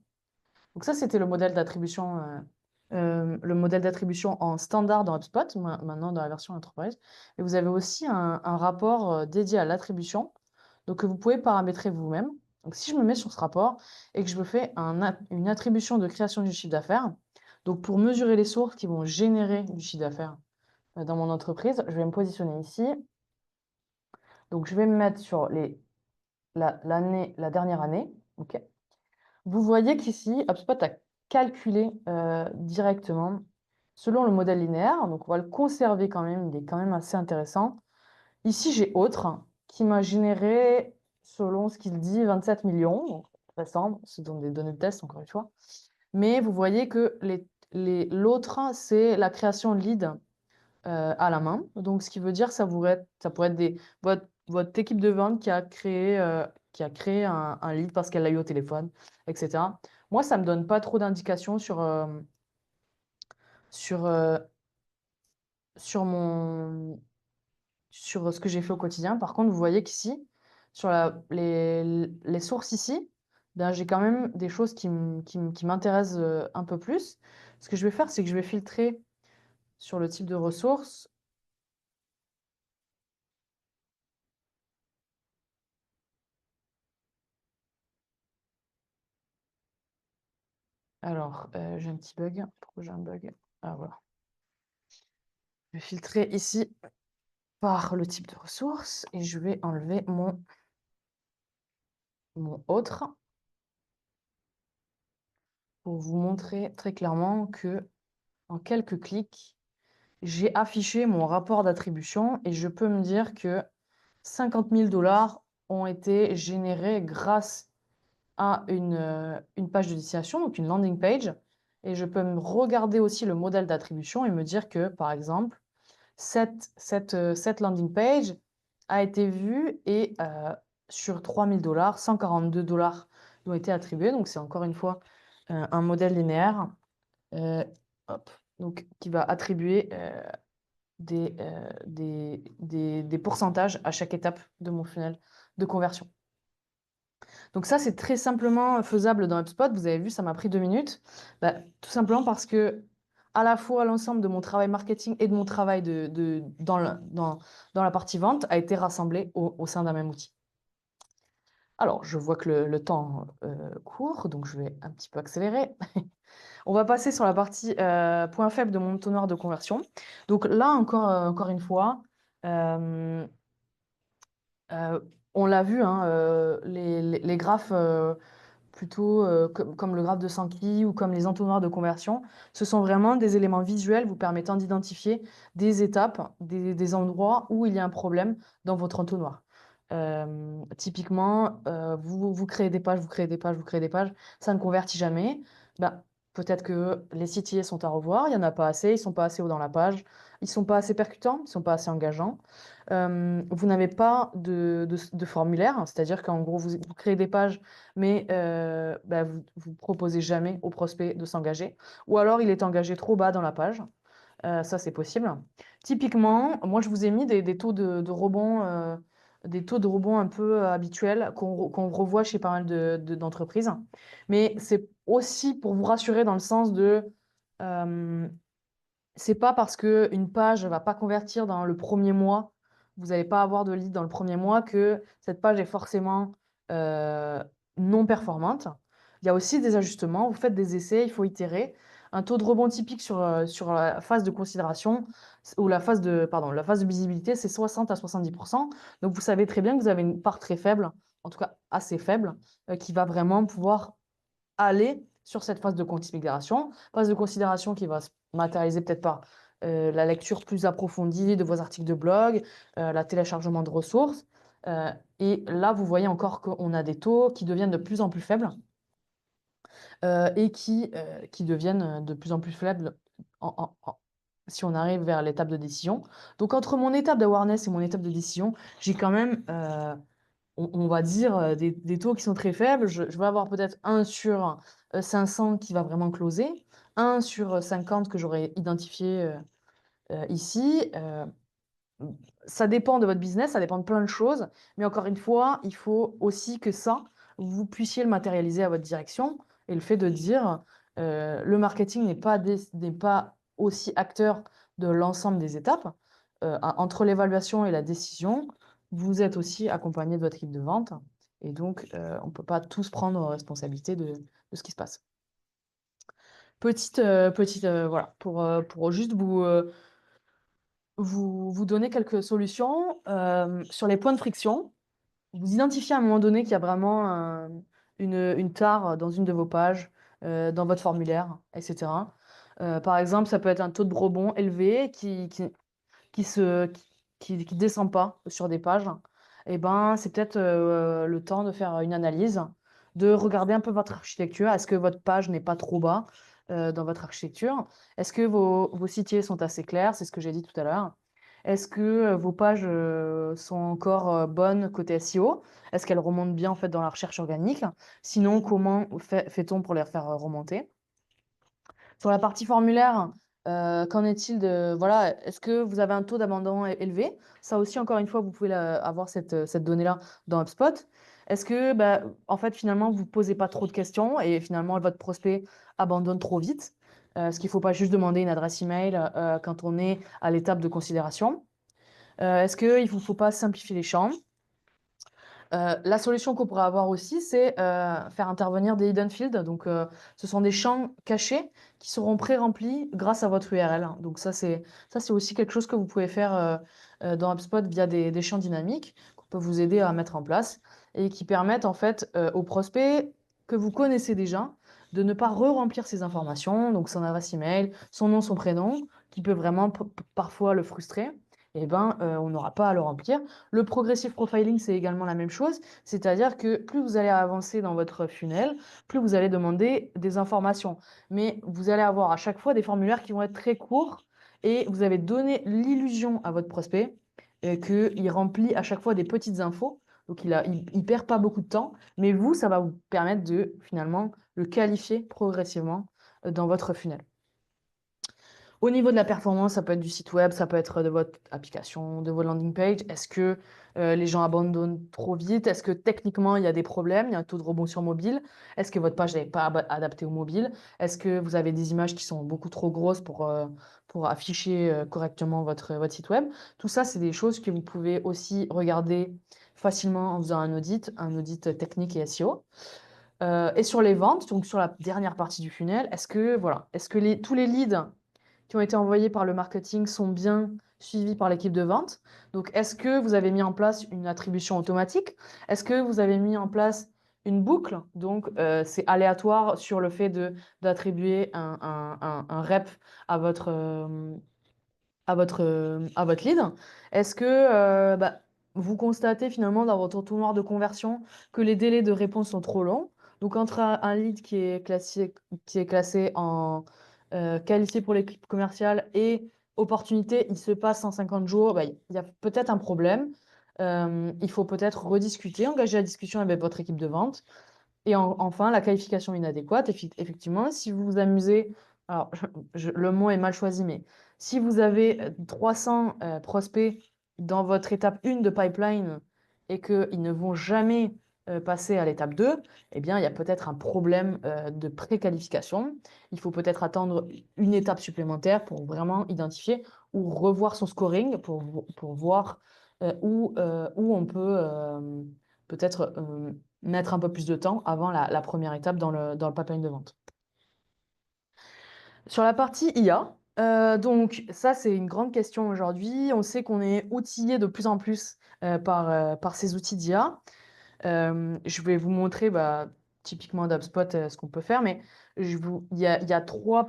Donc ça, c'était le modèle d'attribution en standard dans HubSpot, maintenant dans la version Enterprise. Et vous avez aussi un rapport dédié à l'attribution, donc que vous pouvez paramétrer vous-même. Donc si je me mets sur ce rapport et que je me fais une attribution de création du chiffre d'affaires, donc pour mesurer les sources qui vont générer du chiffre d'affaires dans mon entreprise, je vais me positionner ici. Donc je vais me mettre sur la dernière année. Ok. Vous voyez qu'ici, HubSpot a calculé directement selon le modèle linéaire. Donc, on va le conserver quand même. Il est quand même assez intéressant. Ici, j'ai autre qui m'a généré, selon ce qu'il dit, 27 millions. Donc, intéressant. Ce sont des données de test, encore une fois. Mais vous voyez que l'autre, c'est la création de lead à la main. Donc, ce qui veut dire, ça pourrait être votre équipe de vente qui a créé un lead parce qu'elle l'a eu au téléphone, etc. Moi, ça ne me donne pas trop d'indications sur, euh, sur sur ce que j'ai fait au quotidien. Par contre, vous voyez qu'ici, sur les sources ici, ben, j'ai quand même des choses qui m'intéressent un peu plus. Ce que je vais faire, c'est que je vais filtrer sur le type de ressources. Alors, j'ai un petit bug. Pourquoi j'ai un bug? Ah, voilà. Je vais filtrer ici par le type de ressource et je vais enlever mon autre pour vous montrer très clairement que en quelques clics, j'ai affiché mon rapport d'attribution et je peux me dire que 50 000 $ ont été générés grâce à une page de destination, donc une landing page. Et je peux me regarder aussi le modèle d'attribution et me dire que, par exemple, cette landing page a été vue et sur 3 000 $, 142 $ lui ont été attribués. Donc, c'est encore une fois un modèle linéaire hop, donc, qui va attribuer des pourcentages à chaque étape de mon funnel de conversion. Donc ça, c'est très simplement faisable dans HubSpot. Vous avez vu, ça m'a pris 2 minutes. Bah, tout simplement parce que à la fois l'ensemble de mon travail marketing et de mon travail dans la partie vente a été rassemblé au sein d'un même outil. Alors, je vois que le temps court, donc je vais un petit peu accélérer. On va passer sur la partie point faible de mon entonnoir de conversion. Donc là, encore une fois, euh, on l'a vu, hein, les graphes plutôt comme le graphe de Sankey ou comme les entonnoirs de conversion, ce sont vraiment des éléments visuels vous permettant d'identifier des étapes, des endroits où il y a un problème dans votre entonnoir. Typiquement, vous créez des pages, vous créez des pages, vous créez des pages, ça ne convertit jamais. Ben, peut-être que les CTA sont à revoir, il n'y en a pas assez, ils sont pas assez hauts dans la page, ils sont pas assez percutants, ils sont pas assez engageants. Vous n'avez pas de formulaire, c'est-à-dire qu'en gros, vous créez des pages, mais bah, vous proposez jamais au prospect de s'engager. Ou alors, il est engagé trop bas dans la page. Ça, c'est possible. Typiquement, moi, je vous ai mis des taux de rebond, des taux de rebond un peu habituels qu'on revoit chez pas mal d'entreprises. Mais c'est aussi pour vous rassurer dans le sens de... euh, c'est pas parce qu'une page va pas convertir dans le premier mois, vous n'allez pas avoir de lead dans le premier mois, que cette page est forcément euh, non performante. Il y a aussi des ajustements, vous faites des essais, il faut itérer. Un taux de rebond typique sur la phase de considération ou la phase de visibilité, c'est 60 à 70%. Donc vous savez très bien que vous avez une part très faible, en tout cas assez faible, qui va vraiment pouvoir aller sur cette phase de considération qui va se matérialiser peut-être par la lecture plus approfondie de vos articles de blog, la téléchargement de ressources. Euh, et là, vous voyez encore qu'on a des taux qui deviennent de plus en plus faibles et qui deviennent de plus en plus faibles si on arrive vers l'étape de décision. Donc, entre mon étape d'awareness et mon étape de décision, j'ai quand même on va dire, des taux qui sont très faibles. Je vais avoir peut-être 1 sur 500 qui va vraiment closer, 1 sur 50 que j'aurais identifié ici. Ça dépend de votre business, ça dépend de plein de choses. Mais encore une fois, il faut aussi que ça, vous puissiez le matérialiser à votre direction. Et le fait de dire, le marketing n'est pas aussi acteur de l'ensemble des étapes. Entre l'évaluation et la décision, vous êtes aussi accompagné de votre équipe de vente. Et donc, on ne peut pas tous prendre responsabilité de ce qui se passe. Voilà, pour juste vous donner quelques solutions sur les points de friction. Vous identifiez à un moment donné qu'il y a vraiment une tare dans une de vos pages, dans votre formulaire, etc. Par exemple, ça peut être un taux de rebond élevé qui descend pas sur des pages. Et ben, c'est peut-être le temps de faire une analyse, de regarder un peu votre architecture. Est-ce que votre page n'est pas trop bas dans votre architecture? Est-ce que vos sitiers sont assez clairs? C'est ce que j'ai dit tout à l'heure. Est-ce que vos pages sont encore bonnes côté SEO? Est-ce qu'elles remontent bien en fait dans la recherche organique? Sinon, comment fait-on pour les faire remonter? Sur la partie formulaire, qu'en est-il de... Voilà, est-ce que vous avez un taux d'abandon élevé? Ça aussi, encore une fois, vous pouvez avoir cette donnée-là dans HubSpot. Est-ce que, bah, en fait, finalement, vous ne posez pas trop de questions et finalement, votre prospect abandonne trop vite? Est-ce qu'il ne faut pas juste demander une adresse email quand on est à l'étape de considération? Est-ce qu'il ne faut pas simplifier les champs? La solution qu'on pourrait avoir aussi, c'est faire intervenir des hidden fields. Donc, ce sont des champs cachés qui seront pré-remplis grâce à votre URL. Donc, ça, c'est aussi quelque chose que vous pouvez faire dans HubSpot via des champs dynamiques qu'on peut vous aider à mettre en place et qui permettent en fait aux prospects que vous connaissez déjà de ne pas re-remplir ces informations, donc son adresse email, son nom, son prénom, qui peut vraiment parfois le frustrer, eh ben, on n'aura pas à le remplir. Le progressive profiling, c'est également la même chose, c'est-à-dire que plus vous allez avancer dans votre funnel, plus vous allez demander des informations. Mais vous allez avoir à chaque fois des formulaires qui vont être très courts et vous avez donné l'illusion à votre prospect qu'il remplit à chaque fois des petites infos. Donc, il perd pas beaucoup de temps, mais vous, ça va vous permettre de finalement le qualifier progressivement dans votre funnel. Au niveau de la performance, ça peut être du site web, ça peut être de votre application, de vos landing pages. Est-ce que les gens abandonnent trop vite? Est-ce que techniquement, il y a des problèmes? Il y a un taux de rebond sur mobile? Est-ce que votre page n'est pas adaptée au mobile? Est-ce que vous avez des images qui sont beaucoup trop grosses pour afficher correctement votre site web? Tout ça, c'est des choses que vous pouvez aussi regarder facilement en faisant un audit technique et SEO. Et sur les ventes, donc sur la dernière partie du funnel, est-ce que tous les leads qui ont été envoyés par le marketing sont bien suivis par l'équipe de vente? Donc, est-ce que vous avez mis en place une attribution automatique? Est-ce que vous avez mis en place une boucle? Donc, c'est aléatoire sur le fait d'attribuer un rep à votre lead. Est-ce que vous constatez finalement dans votre entonnoir de conversion que les délais de réponse sont trop longs? Donc, entre un lead qui est classé en qualifié pour l'équipe commerciale et opportunité, il se passe 150 jours, il y a peut-être un problème. Il faut peut-être rediscuter, engager la discussion avec votre équipe de vente. Et enfin, la qualification inadéquate, effectivement, si vous vous amusez, alors le mot est mal choisi, mais si vous avez 300 prospects dans votre étape 1 de pipeline et qu'ils ne vont jamais passer à l'étape 2, eh bien, il y a peut-être un problème de préqualification. Il faut peut-être attendre une étape supplémentaire pour vraiment identifier ou revoir son scoring pour voir où on peut peut-être mettre un peu plus de temps avant la première étape dans le pipeline de vente. Sur la partie IA, donc ça c'est une grande question aujourd'hui. On sait qu'on est outillé de plus en plus par ces outils d'IA. Je vais vous montrer typiquement d'HubSpot ce qu'on peut faire, mais il y a trois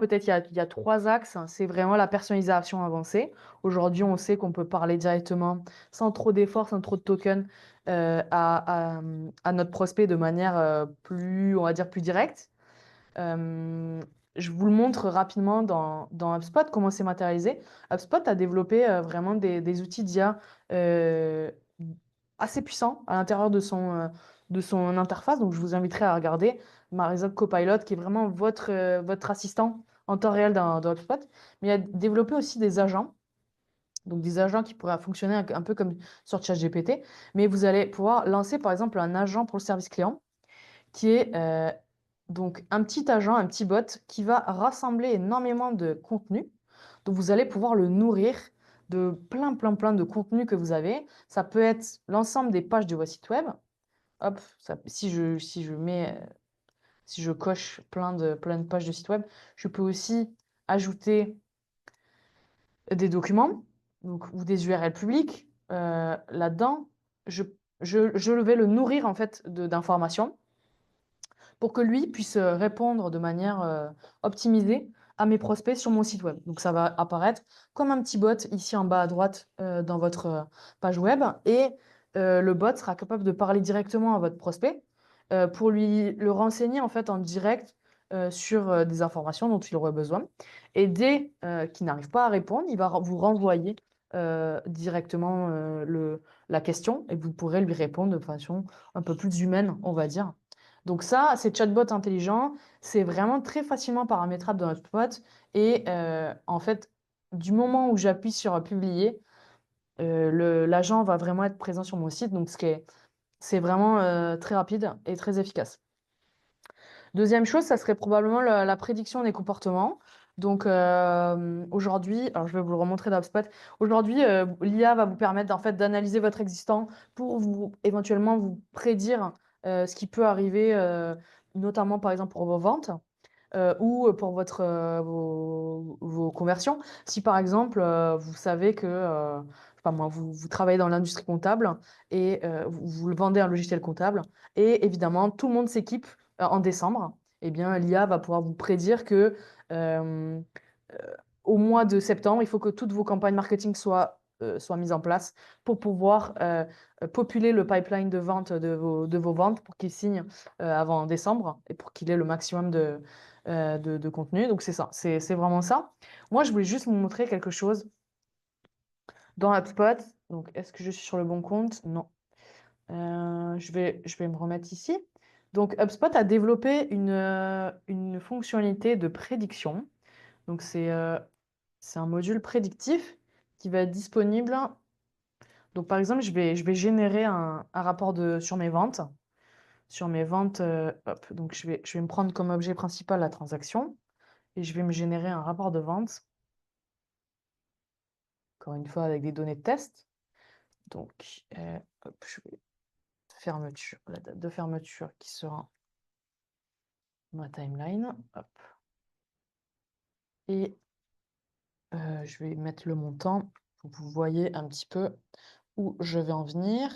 axes. C'est vraiment la personnalisation avancée. Aujourd'hui, on sait qu'on peut parler directement, sans trop d'efforts, sans trop de tokens, à notre prospect de manière on va dire, plus directe. Je vous le montre rapidement dans HubSpot, comment c'est matérialisé. HubSpot a développé vraiment des outils d'IA assez puissants à l'intérieur de son interface. Donc, je vous inviterai à regarder, par exemple, Copilot, qui est vraiment votre assistant en temps réel dans HubSpot. Mais il a développé aussi des agents. Donc, des agents qui pourraient fonctionner un peu comme sur ChatGPT. Mais vous allez pouvoir lancer, par exemple, un agent pour le service client qui est donc un petit agent, un petit bot qui va rassembler énormément de contenu. Donc vous allez pouvoir le nourrir de plein, plein, plein de contenus que vous avez. Ça peut être l'ensemble des pages de votre site web. Hop, si je coche plein de pages de site web, je peux aussi ajouter des documents ou des URL publiques là-dedans. Je vais le nourrir en fait d'informations pour que lui puisse répondre de manière optimisée à mes prospects sur mon site web. Donc ça va apparaître comme un petit bot ici en bas à droite dans votre page web et le bot sera capable de parler directement à votre prospect pour lui le renseigner en fait en direct sur des informations dont il aurait besoin. Et dès qu'il n'arrive pas à répondre, il va vous renvoyer directement la question et vous pourrez lui répondre de façon un peu plus humaine, on va dire. Donc ça, ces chatbots intelligents, c'est vraiment très facilement paramétrable dans HubSpot. Et en fait, du moment où j'appuie sur publier, l'agent va vraiment être présent sur mon site. Donc c'est vraiment très rapide et très efficace. Deuxième chose, ça serait probablement la prédiction des comportements. Donc aujourd'hui, alors je vais vous le remontrer dans HubSpot. Aujourd'hui, l'IA va vous permettre en fait d'analyser votre existant pour éventuellement vous prédire ce qui peut arriver, notamment par exemple pour vos ventes ou pour vos conversions. Si par exemple, vous savez que je sais pas moi, vous travaillez dans l'industrie comptable et vous le vendez un logiciel comptable et évidemment tout le monde s'équipe en décembre, eh bien l'IA va pouvoir vous prédire que euh, au mois de septembre, il faut que toutes vos campagnes marketing soient mises en place pour pouvoir populer le pipeline de vente de vos ventes pour qu'ils signent avant décembre et pour qu'il ait le maximum de contenu. Donc, c'est ça, c'est vraiment ça. Moi, je voulais juste vous montrer quelque chose dans HubSpot. Donc, est-ce que je suis sur le bon compte? Non. Je vais me remettre ici. Donc, HubSpot a développé une fonctionnalité de prédiction. Donc, c'est un module prédictif qui va être disponible. Donc, par exemple, je vais générer un rapport sur mes ventes. Sur mes ventes, hop, donc je vais me prendre comme objet principal la transaction et je vais me générer un rapport de vente. Encore une fois, avec des données de test. Donc, hop, je vais fermeture, la date de fermeture qui sera ma timeline. Hop. Et je vais mettre le montant pour que vous voyez un petit peu où je vais en venir.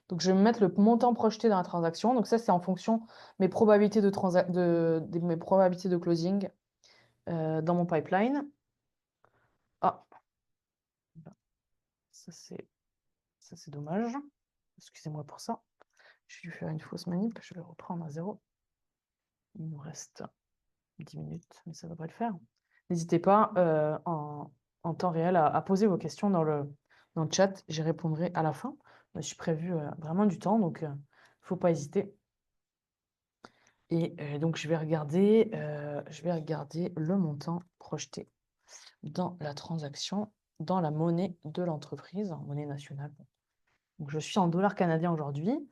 Donc, je vais mettre le montant projeté dans la transaction. Donc, ça, c'est en fonction de mes probabilités mes probabilités de closing dans mon pipeline. Ah, ça, c'est dommage. Excusez-moi pour ça. Je vais faire une fausse manip. Je vais reprendre à 0. Il nous reste 10 minutes, mais ça devrait le faire. N'hésitez pas en temps réel à poser vos questions dans le chat. J'y répondrai à la fin. Je suis prévu vraiment du temps, donc il ne faut pas hésiter. Et donc, je vais regarder le montant projeté dans la transaction, dans la monnaie de l'entreprise, en monnaie nationale. Donc, je suis en dollars canadiens aujourd'hui.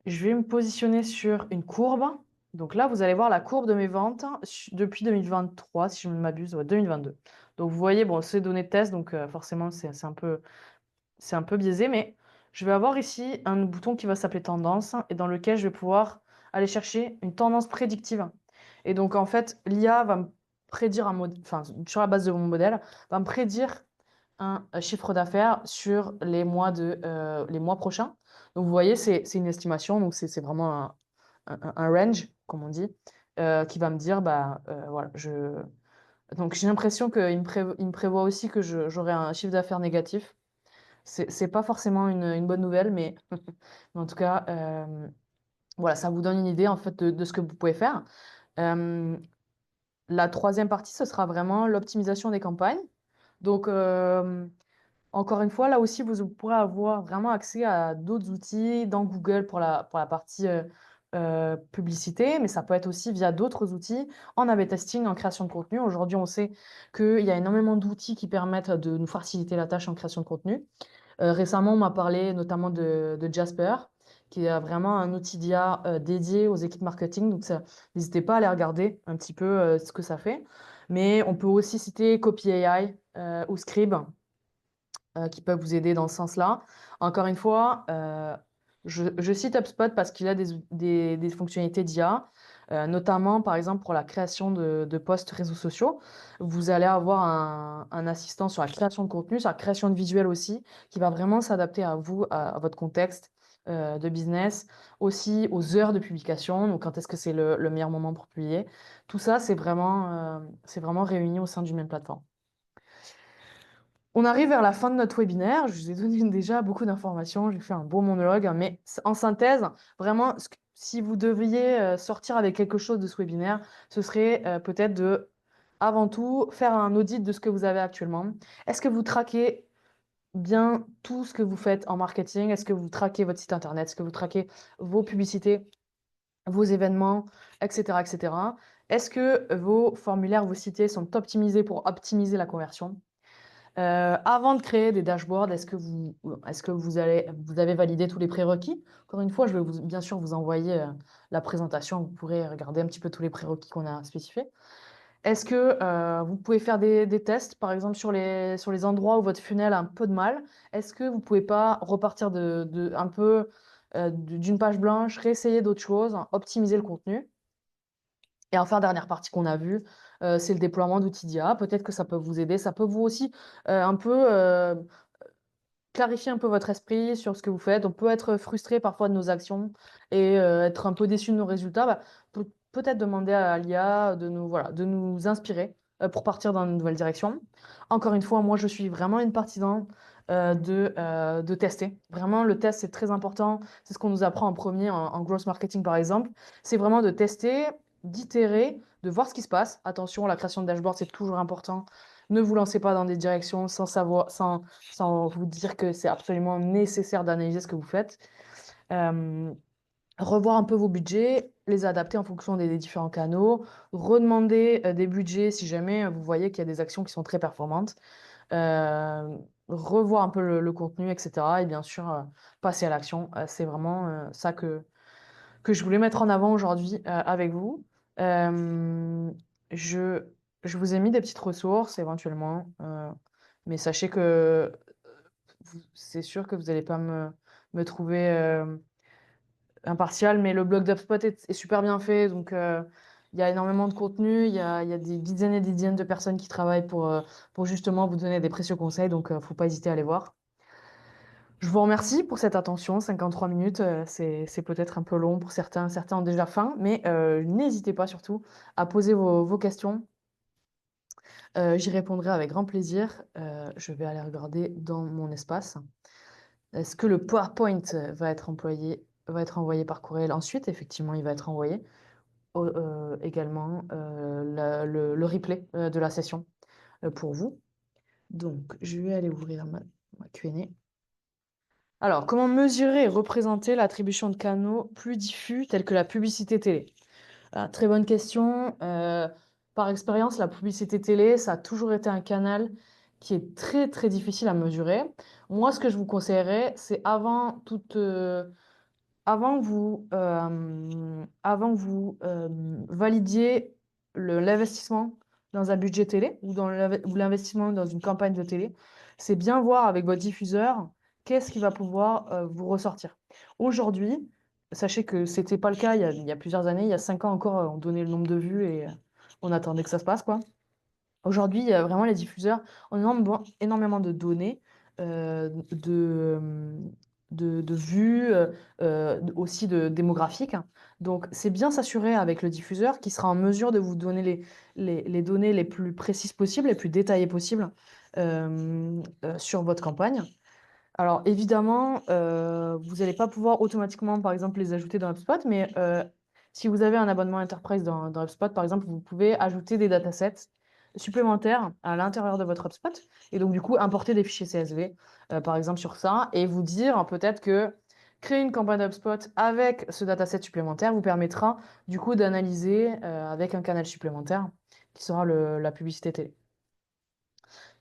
Je vais me positionner sur une courbe. Donc là, vous allez voir la courbe de mes ventes depuis 2023, si je ne m'abuse, 2022. Donc vous voyez, bon, c'est données de test, donc forcément, c'est un peu biaisé, mais je vais avoir ici un bouton qui va s'appeler tendance et dans lequel je vais pouvoir aller chercher une tendance prédictive. Et donc, en fait, l'IA va me prédire enfin, sur la base de mon modèle, va me prédire un chiffre d'affaires sur les mois prochains. Donc, vous voyez, c'est une estimation, donc c'est vraiment un range, comme on dit, qui va me dire, bah, voilà, donc j'ai l'impression qu'il il me prévoit aussi que j'aurai un chiffre d'affaires négatif. C'est pas forcément une bonne nouvelle, mais, mais en tout cas, voilà, ça vous donne une idée en fait de ce que vous pouvez faire. La troisième partie, ce sera vraiment l'optimisation des campagnes. Donc, encore une fois, là aussi, vous pourrez avoir vraiment accès à d'autres outils dans Google pour la partie publicité, mais ça peut être aussi via d'autres outils en A/B testing, en création de contenu. Aujourd'hui, on sait qu'il y a énormément d'outils qui permettent de nous faciliter la tâche en création de contenu. Récemment, on m'a parlé notamment de Jasper, qui est vraiment un outil d'IA dédié aux équipes marketing. Donc, n'hésitez pas à aller regarder un petit peu ce que ça fait. Mais on peut aussi citer Copy AI ou Scribe qui peuvent vous aider dans ce sens-là. Encore une fois, je cite HubSpot parce qu'il a des fonctionnalités d'IA, notamment par exemple pour la création de posts réseaux sociaux. Vous allez avoir un assistant sur la création de contenu, sur la création de visuels aussi, qui va vraiment s'adapter à vous, à votre contexte de business, aussi aux heures de publication, donc quand est-ce que c'est le meilleur moment pour publier. Tout ça, c'est vraiment réuni au sein d'une même plateforme. On arrive vers la fin de notre webinaire. Je vous ai donné déjà beaucoup d'informations. J'ai fait un beau monologue, hein, mais en synthèse, vraiment, si vous deviez sortir avec quelque chose de ce webinaire, ce serait peut-être de, avant tout, faire un audit de ce que vous avez actuellement. Est-ce que vous traquez bien tout ce que vous faites en marketing? Est-ce que vous traquez votre site internet? Est-ce que vous traquez vos publicités, vos événements, etc., etc. Est-ce que vos formulaires, vos sites sont optimisés pour optimiser la conversion? Avant de créer des dashboards, est-ce que vous avez validé tous les prérequis? Encore une fois, je vais bien sûr vous envoyer la présentation. Vous pourrez regarder un petit peu tous les prérequis qu'on a spécifiés. Est-ce que vous pouvez faire des tests, par exemple sur les endroits où votre funnel a un peu de mal? Est-ce que vous pouvez pas repartir un peu d'une page blanche, réessayer d'autres choses, optimiser le contenu? Et enfin, dernière partie qu'on a vue, c'est le déploiement d'outils d'IA. Peut-être que ça peut vous aider. Ça peut vous aussi un peu clarifier un peu votre esprit sur ce que vous faites. On peut être frustré parfois de nos actions et être un peu déçu de nos résultats. Bah, peut-être demander à l'IA voilà, de nous inspirer pour partir dans une nouvelle direction. Encore une fois, moi, je suis vraiment une partisan de tester. Vraiment, le test, c'est très important. C'est ce qu'on nous apprend en premier en growth marketing, par exemple. C'est vraiment de tester, d'itérer, de voir ce qui se passe. Attention, la création de dashboard, c'est toujours important. Ne vous lancez pas dans des directions sans savoir, sans vous dire que c'est absolument nécessaire d'analyser ce que vous faites. Euh, Revoir un peu vos budgets, les adapter en fonction des différents canaux, redemander des budgets si jamais vous voyez qu'il y a des actions qui sont très performantes, euh, revoir un peu le contenu, etc. Et bien sûr, passer à l'action. C'est vraiment ça que je voulais mettre en avant aujourd'hui avec vous. Euh, je, je vous ai mis des petites ressources éventuellement, mais sachez que c'est sûr que vous n'allez pas me trouver impartial, mais le blog d'HubSpot est super bien fait, donc il y a énormément de contenu, il y a des dizaines et des dizaines de personnes qui travaillent pour justement vous donner des précieux conseils, donc faut pas hésiter à aller voir. Je vous remercie pour cette attention, 53 minutes, c'est peut-être un peu long pour certains, certains ont déjà faim, mais n'hésitez pas surtout à poser vos questions. J'y répondrai avec grand plaisir. Je vais aller regarder dans mon espace. Est-ce que le PowerPoint va être envoyé par courriel ensuite? Effectivement, il va être envoyé. Également le replay de la session pour vous. Donc, je vais aller ouvrir ma Q&A. Alors, comment mesurer et représenter l'attribution de canaux plus diffus tels que la publicité télé? Très bonne question. Par expérience, la publicité télé, ça a toujours été un canal qui est très très difficile à mesurer. Moi, ce que je vous conseillerais, c'est avant que vous validiez l'investissement dans un budget télé ou l'investissement dans une campagne de télé, c'est bien voir avec votre diffuseur qu'est-ce qui va pouvoir vous ressortir. Aujourd'hui, sachez que ce n'était pas le cas il y a plusieurs années, il y a 5 ans encore, on donnait le nombre de vues et on attendait que ça se passe, quoi. Aujourd'hui, vraiment, les diffuseurs ont énormément de données, de vues, aussi de démographiques. Donc, c'est bien s'assurer avec le diffuseur qui sera en mesure de vous donner les données les plus précises possibles, les plus détaillées possibles sur votre campagne. Alors, évidemment, vous n'allez pas pouvoir automatiquement, par exemple, les ajouter dans HubSpot, mais si vous avez un abonnement Enterprise dans HubSpot, par exemple, vous pouvez ajouter des datasets supplémentaires à l'intérieur de votre HubSpot et donc, du coup, importer des fichiers CSV, par exemple, sur ça et vous dire peut-être que créer une campagne HubSpot avec ce dataset supplémentaire vous permettra, du coup, d'analyser avec un canal supplémentaire qui sera la publicité télé.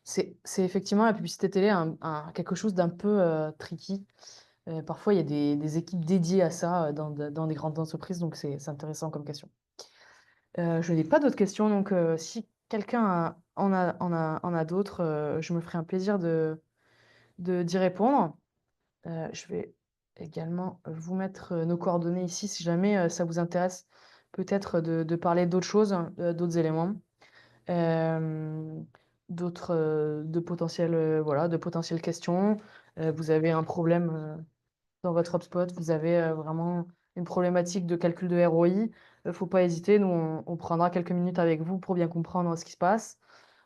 C'est effectivement la publicité télé quelque chose d'un peu tricky. Parfois, il y a des équipes dédiées à ça dans des grandes entreprises, donc c'est intéressant comme question. Je n'ai pas d'autres questions, donc si quelqu'un en a d'autres, je me ferai un plaisir d'y répondre. Je vais également vous mettre nos coordonnées ici si jamais ça vous intéresse peut-être de parler d'autres choses, d'autres éléments. Euh, D'autres de potentielles questions. Vous avez un problème dans votre HubSpot, vous avez vraiment une problématique de calcul de ROI. Faut pas hésiter, nous on prendra quelques minutes avec vous pour bien comprendre ce qui se passe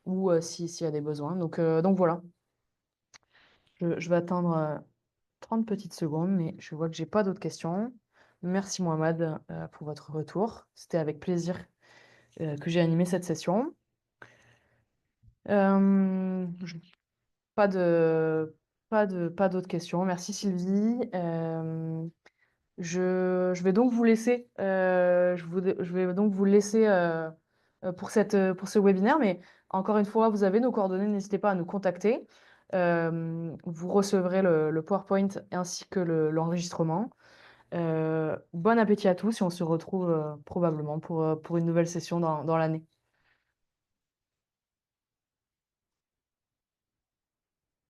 ou s'il y a des besoins. Donc voilà, je vais attendre 30 petites secondes, mais je vois que j'ai pas d'autres questions. Merci Mohamed pour votre retour. C'était avec plaisir que j'ai animé cette session. Euh, je- Pas de, pas d'autres questions. Merci Sylvie. Je vais donc vous laisser. Je vais donc vous laisser pour ce webinaire. Mais encore une fois, vous avez nos coordonnées. N'hésitez pas à nous contacter. Vous recevrez le PowerPoint ainsi que l'enregistrement. Bon appétit à tous et on se retrouve probablement pour une nouvelle session dans l'année.